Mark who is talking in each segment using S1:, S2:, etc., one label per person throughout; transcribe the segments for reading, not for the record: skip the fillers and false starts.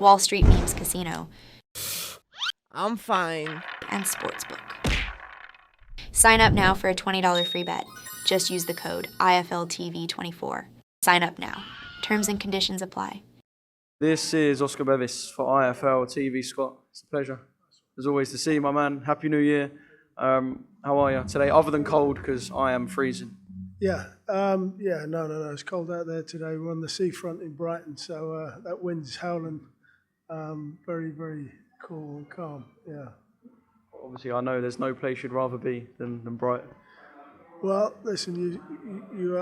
S1: Wall Street Memes Casino,
S2: I'm fine.
S1: and Sportsbook. Sign up now for a $20 free bet. Just use the code IFLTV24. Sign up now. Terms and conditions apply.
S3: This is Oscar Bevis for IFL TV, Scott. It's a pleasure, as always, to see you, my man. Happy New Year. How are you today, other than cold, because I am freezing?
S4: No. It's cold out there today. We're on the seafront in Brighton, so that wind's howling. Very, very cool and calm. Yeah.
S3: Obviously, I know there's no place you'd rather be than Brighton.
S4: Well, listen,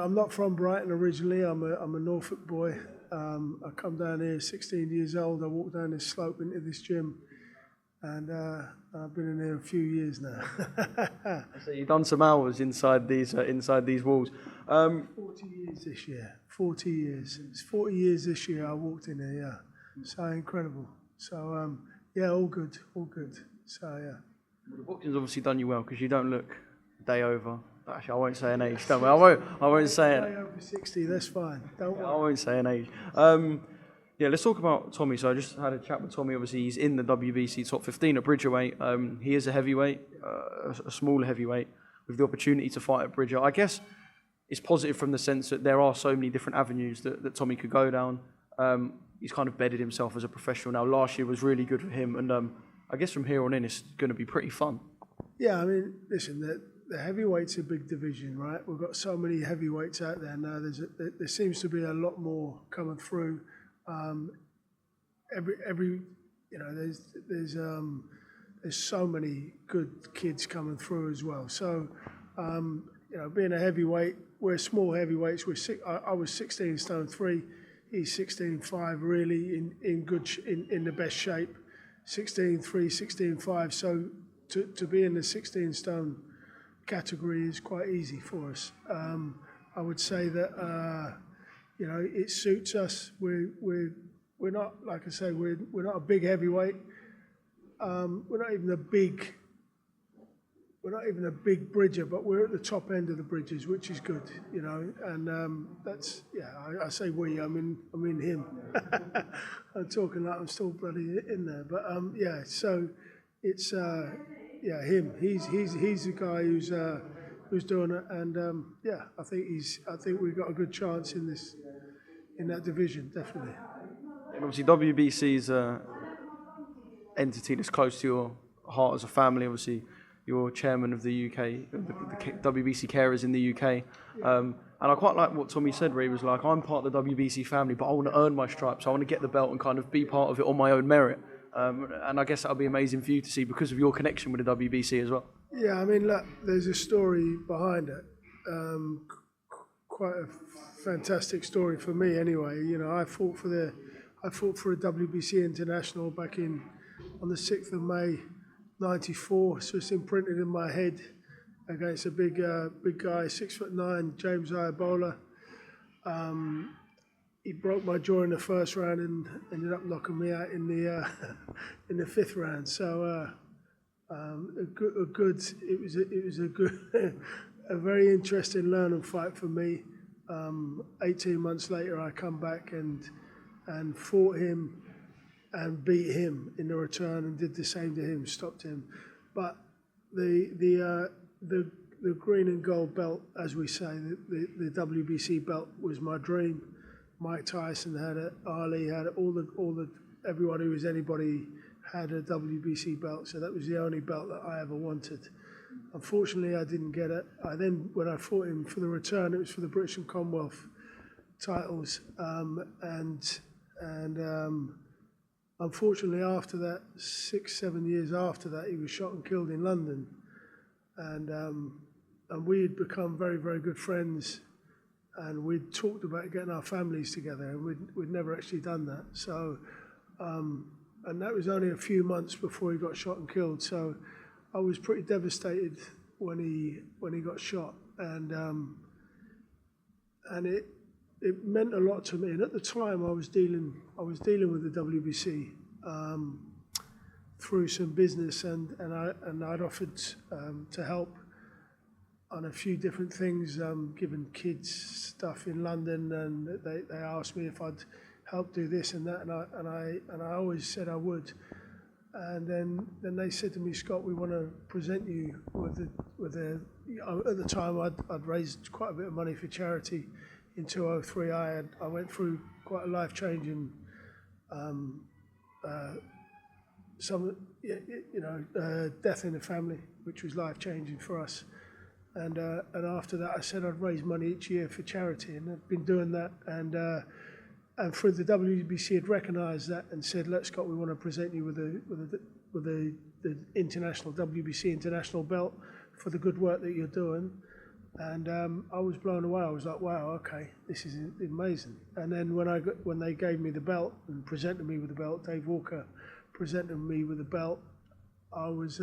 S4: I'm not from Brighton originally. I'm a Norfolk boy. I come down here 16 years old. I walk down this slope into this gym, and I've been in here a few years now.
S3: So you've done some hours inside these walls.
S4: 40 years this year. 40 years. It's 40 years this year I walked in here, yeah. So incredible. So, all good. So, yeah.
S3: The boxing's obviously done you well, because you don't look a day over. Actually, I won't say an age. Don't worry. I won't say it.
S4: Day over 60, that's fine. Don't worry.
S3: I won't say an age. Let's talk about Tommy. So I just had a chat with Tommy. Obviously, he's in the WBC top 15 at Bridgerweight. He is a heavyweight, a small heavyweight, with the opportunity to fight at Bridger. I guess it's positive from the sense that there are so many different avenues that Tommy could go down. He's kind of bedded himself as a professional now. Last year was really good for him, and I guess from here on in, it's going to be pretty fun.
S4: Yeah, I mean, listen, the heavyweight's a big division, right? We've got so many heavyweights out there now. There seems to be a lot more coming through. There's so many good kids coming through as well. So, being a heavyweight, we're small heavyweights. I was 16 stone 3. He's 16.5, really in the best shape. 16.3, 16.5. So to be in the 16 stone category is quite easy for us. I would say that it suits us. We're not, like I say, we're not a big heavyweight. We're not even a big bridger, but we're at the top end of the bridges, which is good, And that's I say we. I mean him. I'm talking like I'm still bloody in there, but So it's him. He's the guy who's doing it, and I think we've got a good chance in that division, definitely.
S3: And obviously, WBC is an entity that's close to your heart as a family. Obviously, you're chairman of the UK, the WBC carers in the UK. And I quite like what Tommy said, where he was like, I'm part of the WBC family, but I want to earn my stripes. I want to get the belt and kind of be part of it on my own merit. And I guess that'll be amazing for you to see because of your connection with the WBC as well.
S4: Yeah, I mean, look, there's a story behind it. Quite a fantastic story for me, anyway. I fought for a WBC international back on the 6th of May, '94. So it's imprinted in my head against a big guy, 6'9", James Iabola. He broke my jaw in the first round and ended up knocking me out in the 5th round. So it was a good, a very interesting learning fight for me. 18 months later, I come back and fought him and beat him in the return, and did the same to him, stopped him. But the green and gold belt, as we say, the WBC belt was my dream. Mike Tyson had it, Ali had it, everyone who was anybody had a WBC belt, so that was the only belt that I ever wanted. Unfortunately, I didn't get it. When I fought him for the return, it was for the British and Commonwealth titles, unfortunately, after that, 6-7 years after that, he was shot and killed in London, and we had become very, very good friends. And we'd talked about getting our families together, and we'd never actually done that. So, and that was only a few months before he got shot and killed. So, I was pretty devastated when he got shot, and it meant a lot to me. And at the time, I was dealing with the WBC through some business, and I'd offered to help on a few different things, giving kids stuff in London, and they asked me if I'd help do this and that, and I always said I would. And then they said to me, Scott, we want to present you with a at the time I'd raised quite a bit of money for charity. In 2003, I went through quite a life-changing death in the family, which was life-changing for us. And after that, I said I'd raise money each year for charity, and I've been doing that. And through the WBC had recognised that and said, "Look, Scott, we want to present you with the international WBC international belt for the good work that you're doing." And I was blown away. I was like, "Wow, okay, this is amazing." And then when they gave me the belt and presented me with the belt, Dave Walker presented me with the belt, I was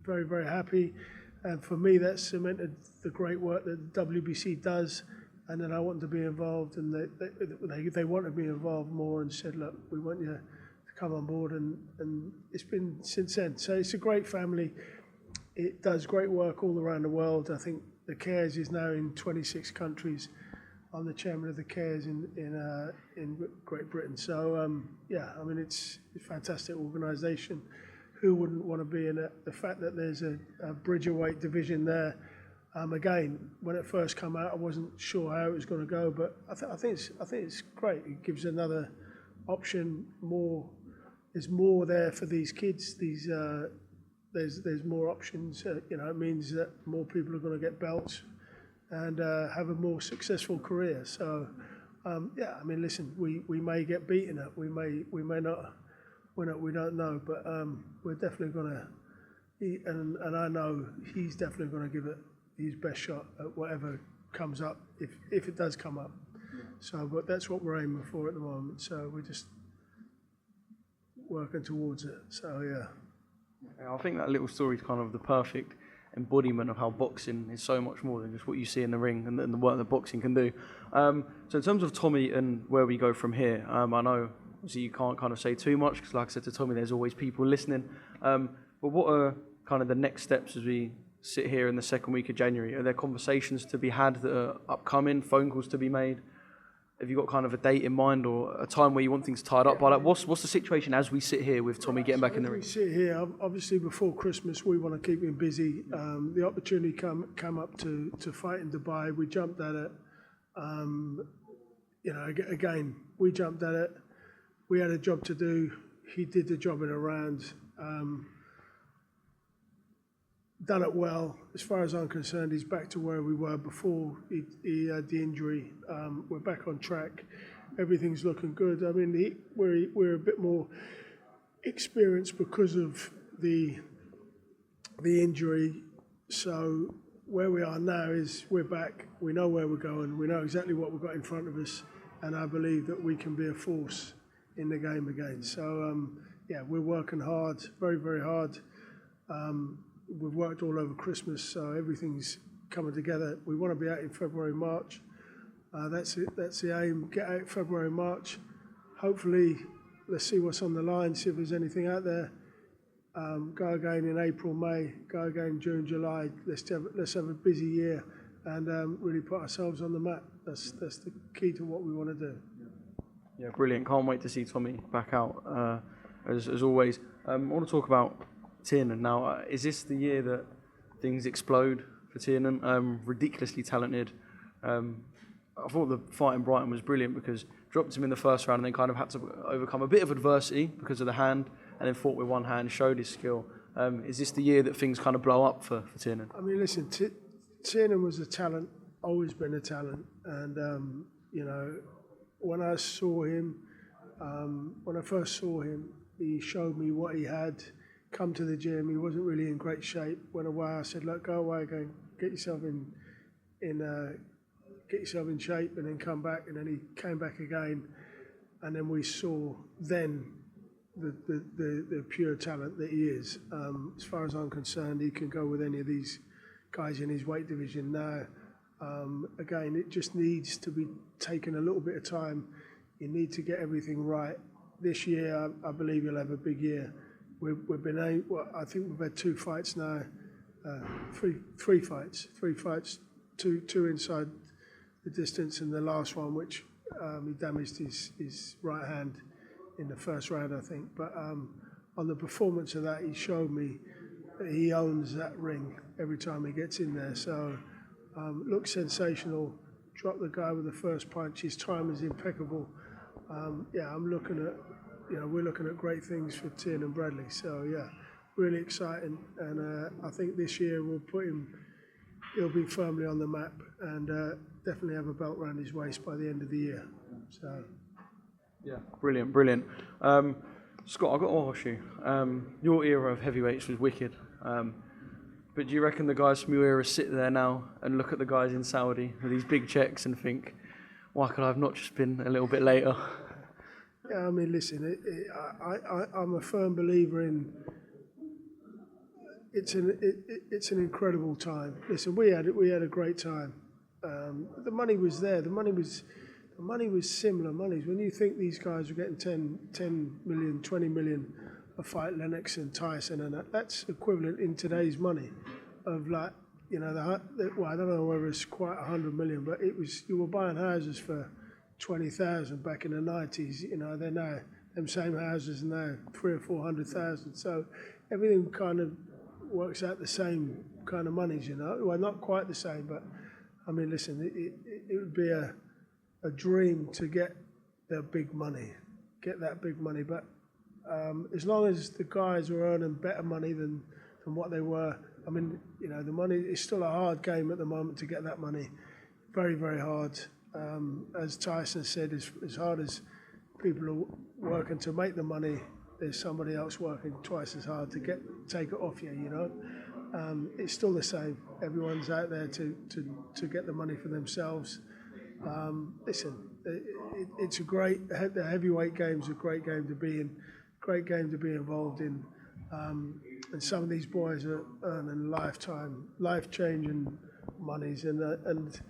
S4: very, very happy. And for me, that cemented the great work that the WBC does. And then I wanted to be involved, and they wanted me involved more and said, "Look, we want you to come on board." And it's been since then. So it's a great family. It does great work all around the world. I think the CARES is now in 26 countries. I'm the chairman of the CARES in Great Britain. So I mean, it's a fantastic organisation. Who wouldn't want to be in it? The fact that there's a bridgerweight division there. Again, when it first came out, I wasn't sure how it was going to go, but I think it's great. It gives another option. There's more there for these kids. There's more options. It means that more people are going to get belts and have a more successful career. So, I mean, listen, we may get beaten up. We may not win it. We don't know, but we're definitely going to. And I know he's definitely going to give it his best shot at whatever comes up, if it does come up. So, but that's what we're aiming for at the moment. So we're just working towards it. So yeah.
S3: I think that little story is kind of the perfect embodiment of how boxing is so much more than just what you see in the ring and the work that boxing can do. So in terms of Tommy and where we go from here, I know obviously you can't kind of say too much because, like I said to Tommy, there's always people listening. But what are kind of the next steps as we sit here in the second week of January? Are there conversations to be had that are upcoming, phone calls to be made? Have you got kind of a date in mind or a time where you want things tied up by? Like, what's the situation as we sit here with Tommy getting back in the ring?
S4: We sit here, obviously before Christmas, we want to keep him busy. The opportunity come up to fight in Dubai. We jumped at it. Again, we jumped at it. We had a job to do. He did the job in a round. Done it well. As far as I'm concerned, he's back to where we were before he had the injury. We're back on track. Everything's looking good. I mean, we're a bit more experienced because of the injury. So where we are now is we're back. We know where we're going. We know exactly what we've got in front of us, and I believe that we can be a force in the game again. So we're working hard, very, very hard. We've worked all over Christmas, so everything's coming together. We want to be out in February, March. That's it. That's the aim. Get out February, March. Hopefully, let's see what's on the line, see if there's anything out there. Go again in April, May. Go again June, July. Let's have a busy year and really put ourselves on the map. That's the key to what we want to do.
S3: Yeah, brilliant. Can't wait to see Tommy back out as always. I want to talk about Tian. Now, is this the year that things explode for Tian? Ridiculously talented. I thought the fight in Brighton was brilliant because dropped him in the first round and then kind of had to overcome a bit of adversity because of the hand and then fought with one hand, showed his skill. Is this the year that things kind of blow up for Tian?
S4: I mean, listen, Tian was a talent, always been a talent. And, when I saw him, when I first saw him, he showed me what he had. Come to the gym. He wasn't really in great shape. Went away. I said, "Look, go away, go get yourself in shape, and then come back." And then he came back again, and then we saw then the pure talent that he is. As far as I'm concerned, he can go with any of these guys in his weight division now. Again, it just needs to be taken a little bit of time. You need to get everything right. This year, I believe he'll have a big year. I think we've had 2 fights now, three fights, two inside the distance, and the last one, which He damaged his right hand in the first round, I think. But on the performance of that, he showed me that he owns that ring every time he gets in there. So looks sensational. Dropped the guy with the first punch. His time is impeccable. I'm looking at, we're looking at great things for Tian and Bradley. So yeah, really exciting. And I think this year we'll put him. He'll be firmly on the map and definitely have a belt around his waist by the end of the year. So,
S3: yeah, brilliant. Scott, I've got to ask you. Your era of heavyweights was wicked, but do you reckon the guys from your era sit there now and look at the guys in Saudi with these big checks and think, why could I have not just been a little bit later?
S4: Yeah, I mean, listen, I'm a firm believer in. It's an incredible time. Listen, we had a great time. The money was there. The money was similar monies. When you think these guys were getting 10 million, 20 million a fight, Lennox and Tyson, and that's equivalent in today's money of like, I don't know whether it's quite 100 million, but you were buying houses for 20,000 back in the 90s. They're now them same houses now 300,000 or 400,000. So everything kind of works out the same kind of monies, Well, not quite the same, but I mean, listen, it would be a dream to get that big money. But as long as the guys are earning better money than what they were, I mean, the money is still a hard game at the moment to get that money. Very, very hard. As Tyson said, as hard as people are working to make the money, there's somebody else working twice as hard to take it off you, It's still the same. Everyone's out there to get the money for themselves. Listen, it's the heavyweight game's a great game to be in, great game to be involved in. And some of these boys are earning life-changing monies, and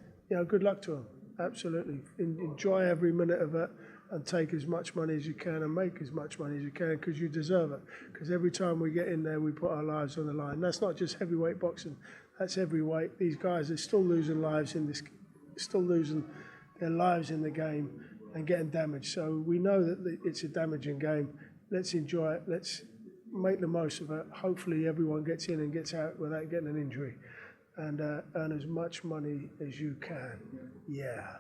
S4: good luck to them. Absolutely. Enjoy every minute of it. And take as much money as you can and make as much money as you can because you deserve it. Because every time we get in there, we put our lives on the line. That's not just heavyweight boxing. That's every weight. These guys are still losing their lives in the game and getting damaged. So we know that it's a damaging game. Let's enjoy it. Let's make the most of it. Hopefully everyone gets in and gets out without getting an injury and earn as much money as you can. Yeah.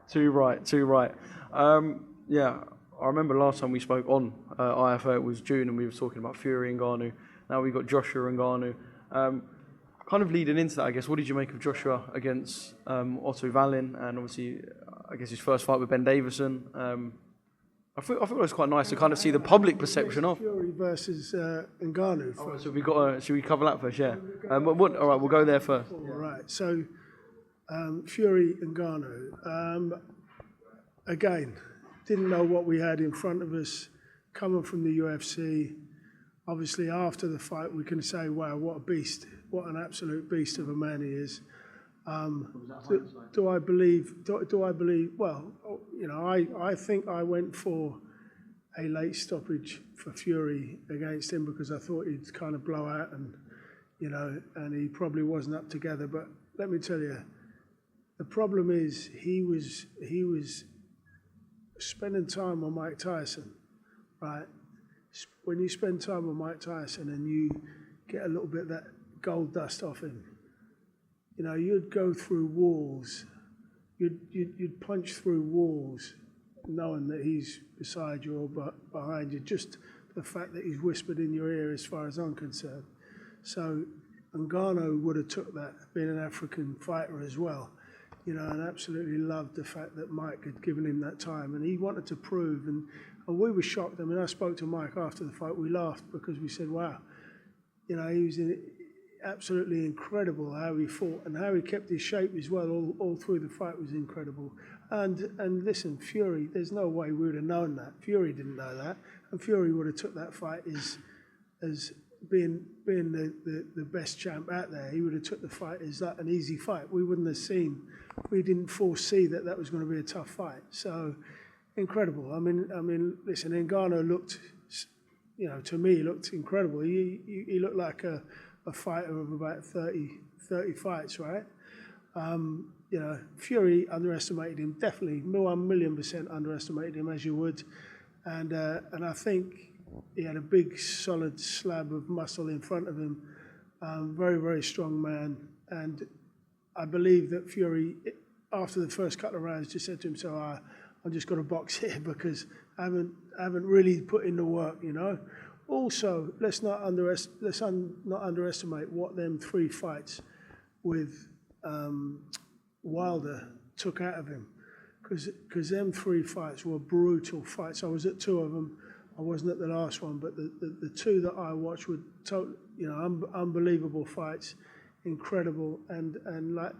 S3: Too right. I remember last time we spoke on IFO, it was June, and we were talking about Fury and Ngannou. Now we've got Joshua and Ngannou. Kind of leading into that, I guess, what did you make of Joshua against Otto Wallin, and obviously, I guess his first fight with Ben Davison? I thought it was quite nice to kind of see the public perception of
S4: Fury versus Ngannou.
S3: Oh, so should we cover that first? Yeah. All right, we'll go there first.
S4: All right. So Fury and Ngannou. Again, didn't know what we had in front of us coming from the UFC. Obviously, after the fight, we can say, wow, what a beast. What an absolute beast of a man he is. Do I believe? Well, I think I went for a late stoppage for Fury against him because I thought he'd kind of blow out and he probably wasn't up together. But let me tell you, the problem is he was spending time on Mike Tyson, right? When you spend time on Mike Tyson and you get a little bit of that gold dust off him, you'd go through walls, you'd punch through walls, knowing that he's beside you or behind you. Just the fact that he's whispered in your ear, as far as I'm concerned. So Ngannou would have took that, being an African fighter as well, and absolutely loved the fact that Mike had given him that time, and he wanted to prove. And we were shocked. I mean, I spoke to Mike after the fight. We laughed because we said, "Wow, he was absolutely incredible how he fought and how he kept his shape as well. All through the fight was incredible." And listen, Fury, there's no way we would have known that. Fury didn't know that, and Fury would have took that fight as being the best champ out there. He would have took the fight as that an easy fight. We didn't foresee that was going to be a tough fight. So incredible. I mean, listen, Ngannou looked, to me, he looked incredible. He looked like a fighter of about 30 fights, right? Fury underestimated him, definitely 1,000,000% underestimated him, as you would. And I think he had a big, solid slab of muscle in front of him. Very, very strong man. And I believe that Fury, after the first couple of rounds, just said to himself, I'm just going to box here because I haven't really put in the work, Also, let's not underestimate what them 3 fights with Wilder took out of him, because them 3 fights were brutal fights. I was at 2 of them. I wasn't at the last one, but the 2 that I watched were unbelievable fights, incredible, and like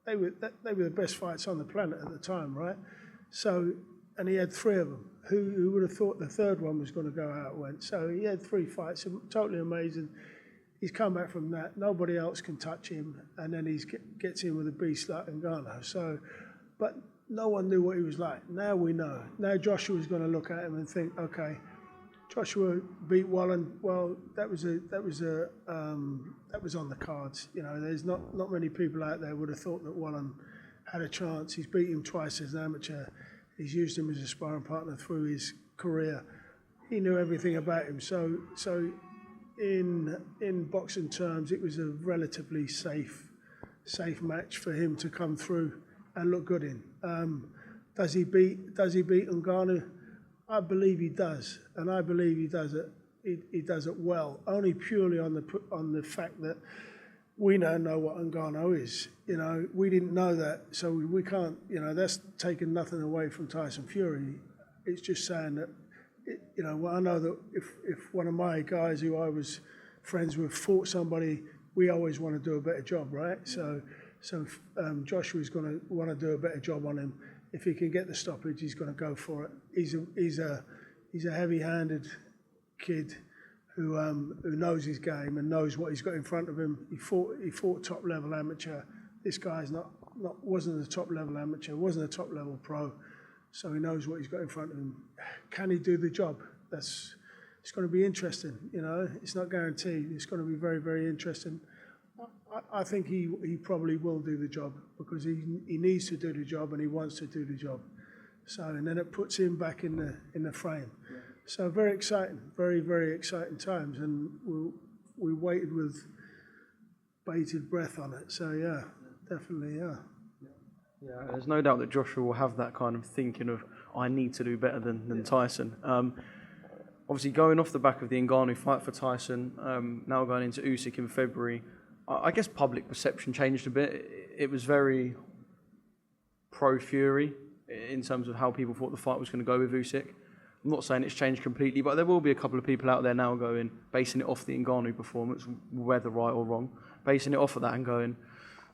S4: they were the best fights on the planet at the time, right? So, and he had 3 of them. Who would have thought the 3rd one was going to go how it went? So he had 3 fights, totally amazing. He's come back from that. Nobody else can touch him, and then he gets in with a beast like Ngannou. So, but no one knew what he was like. Now we know. Now Joshua's going to look at him and think, okay, Joshua beat Wallen. Well, that was on the cards. There's not many people out there would have thought that Wallen had a chance. He's beat him twice as an amateur. He's used him as a sparring partner through his career. He knew everything about him. So in boxing terms, it was a relatively safe match for him to come through and look good in. Does he beat Ngannou? I believe he does, and I believe he does it. He does it well, only purely on the fact that we now know what Ngannou is. We didn't know that, so we can't. That's taking nothing away from Tyson Fury. It's just saying that. Well, I know that if one of my guys who I was friends with fought somebody, we always want to do a better job, right? So Joshua's going to want to do a better job on him. If he can get the stoppage, he's going to go for it. He's a heavy-handed kid who knows his game and knows what he's got in front of him. He fought top-level amateur. This guy's wasn't a top-level amateur, wasn't a top-level pro. So he knows what he's got in front of him. Can he do the job? It's going to be interesting. It's not guaranteed. It's going to be very, very interesting. I think he probably will do the job because he needs to do the job and he wants to do the job. So, and then it puts him back in the frame. Yeah. So very exciting, very, very exciting times, and we waited with bated breath on it. So yeah, definitely, yeah.
S3: Yeah, there's no doubt that Joshua will have that kind of thinking of, I need to do better than Tyson. Obviously, going off the back of the Ngannou fight for Tyson, now going into Usyk in February, I guess public perception changed a bit. It was very pro-Fury in terms of how people thought the fight was going to go with Usyk. I'm not saying it's changed completely, but there will be a couple of people out there now basing it off the Ngannou performance, whether right or wrong, basing it off of that and going,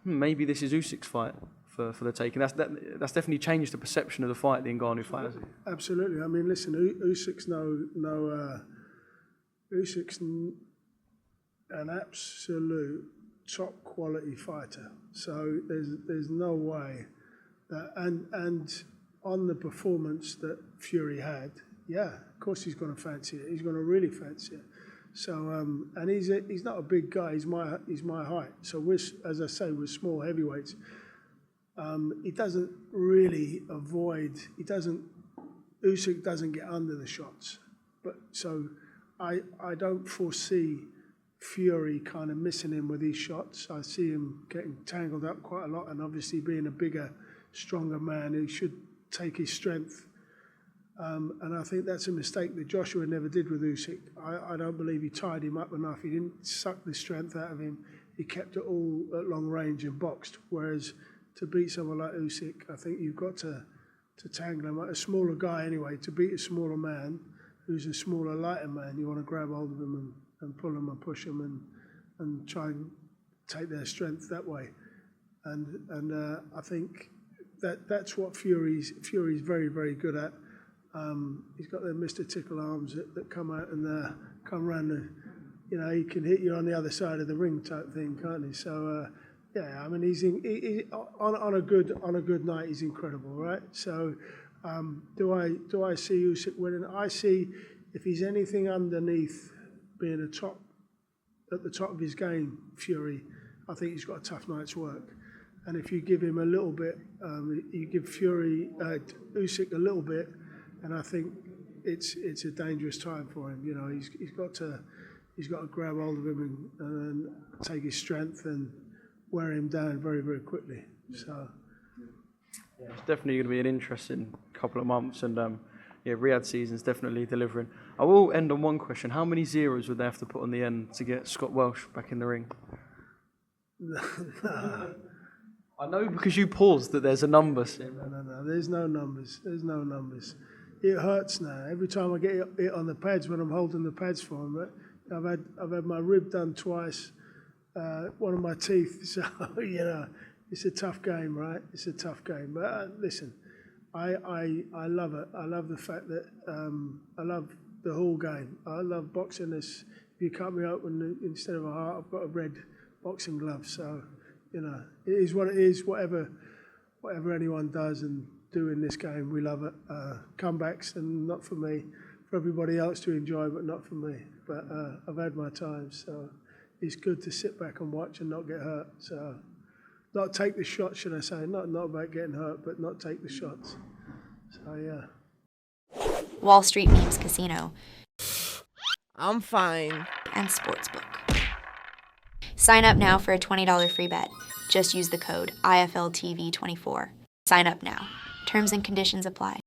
S3: maybe this is Usyk's fight for the taking. That's definitely changed the perception of the fight, the Ngannou fight, hasn't it?
S4: Absolutely. I mean, listen, Usyk's Usyk's an absolute top quality fighter. So there's no way that and on the performance that Fury had, yeah, of course he's going to fancy it. He's going to really fancy it. So and he's not a big guy. He's my height. So as I say, we're small heavyweights. He doesn't really avoid. Usyk doesn't get under the shots. But so I don't foresee Fury kind of missing him with these shots. I see him getting tangled up quite a lot, and obviously being a bigger, stronger man, he should take his strength. And I think that's a mistake that Joshua never did with Usyk. I don't believe he tied him up enough. He didn't suck the strength out of him. He kept it all at long range and boxed. Whereas to beat someone like Usyk, I think you've got to tangle him. A smaller guy anyway, to beat a smaller man who's a smaller, lighter man, you want to grab hold of him and pull him and push him and try and take their strength that way. And I think that's what Fury's very, very good at. He's got the Mr. Tickle arms that come out and come around. He can hit you on the other side of the ring type thing, can't he? So yeah, I mean, he on a good night, he's incredible, right? So do I see Usyk winning? I see if he's anything underneath being at the top of his game, Fury, I think he's got a tough night's work. And if you give him a little bit, you give Fury-Usyk a little bit, and I think it's a dangerous time for him. You know, he's got to grab hold of him and take his strength and wear him down very, very quickly. So
S3: It's definitely going to be an interesting couple of months, and Riyadh season's definitely delivering. I will end on one question: how many zeros would they have to put on the end to get Scott Welsh back in the ring? I know because you paused that there's a number.
S4: No. There's no numbers. There's no numbers. It hurts now. Every time I get it on the pads when I'm holding the pads for him. I've had my rib done twice. One of my teeth. So you know, it's a tough game, right? It's a tough game. But listen, I love it. I love the fact that I love the whole game. I love boxing. If you cut me open instead of a heart, I've got a red boxing glove. So you know, it is what it is. Whatever anyone does and do in this game, we love it. Comebacks, and not for me, for everybody else to enjoy, but not for me. But I've had my time, so it's good to sit back and watch and not get hurt. So not take the shots, should I say? Not about getting hurt, but not take the shots. So yeah.
S1: Wall Street Memes Casino
S2: I'm fine.
S1: and Sportsbook. Sign up now for a $20 free bet. Just use the code IFLTV24. Sign up now. Terms and conditions apply.